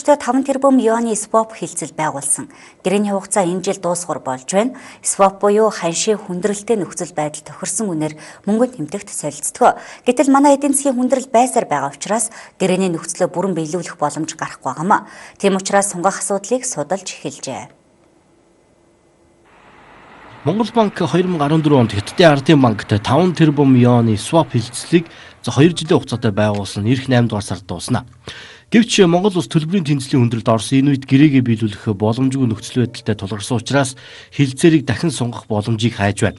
өдөртөө 5 тэрбум юаны swap хэлцэл байгуулсан. Гэрээний хугацаа энэ жил дуусгар болж байна. Swap буюу ханшийн хүндрэлтэй нөхцөл байдал тохирсон үнээр мөнгө тэмдэгт солилцдог. Гэтэл манай эдийн засгийн хүндрэл байсаар байгаа учраас гэрээний нөхцөлөө бүрэн биелүүлэх боломж гарахгүй байгаамаа. Тийм учраас сунгах асуудлыг судалж эхэлжээ. Монгол банк 2014 онд Хятадын Ардын банкт 5 тэрбум юаны swap хэлцлийг 2 жилийн хугацаатай байгуулсан ирэх 8 дугаар сард дуусна. Гэвч Монгол улс төлбөрийн тэнцлийн хүндрэлд орсон энэ үед гэрээгээ биелүүлэх боломжгүй нөхцөл байдалтай тулгарсан учраас хэлцээрийг дахин сунгах боломжийг хайж байна.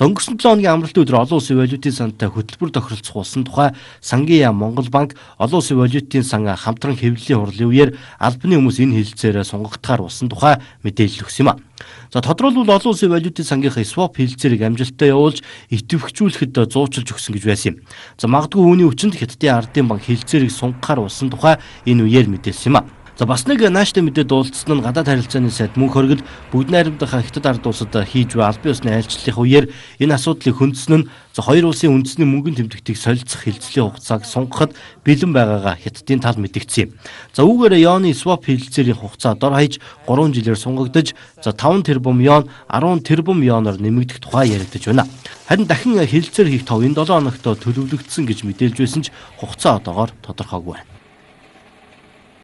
Өнгөрсөн 7 хоногийн амралтын өдөр олон улсын валютын сантай хөтөлбөр тохиролцох болсон тухай Сангийн яам Монгол банк олон улсын валютын сан хамтран хэвлэлийн хурлын үеэр албаны хүмүүс энэ хэлцээрээ сунгагдахаар болсон тухай мэдээлэл өгсөн юм. Тодорхойлбол олон улсын валютын сангийнхаа swap хэлцээрийг амжилттай явуулж идэвхжүүлэхэд зуучилж өгсөн гэж байсан юм. Магадгүй үүний хүчинд Хятадын Ардын банк хэлцээрийг сунгахаар болсон тухай энэ үеэр мэдээлсэн юм а. Бас нэг нааштай мэдээ дуулцсан нь гадаад харилцааны сайд мөнх хоригд бүгд найрамдах Хятад ард улсад хийж буй албан ёсны айлчлалын үеэр энэ асуудлыг хөндсөн нь хоёр улсын үндэсний мөнгөнд тэмдэгтийг солилцох хэлцлийн хугацааг сунгахад бэлэн байгаагаа Хятадын тал мэдгдсэн юм. Үүгээр юаны swap хэлцээрийн хугацаа дор хаяж 3 жилээр сунгагдаж 5 тэрбум юан 10 тэрбум юанаар нэмэгдэх тухай яригдж байна. Харин дахин хэлцээр хийх тов энэ 7 хоногт төлөвлөгдсөн гэж мэдээлж байсан ч хугацаа одоогоор тодорхойгүй байна.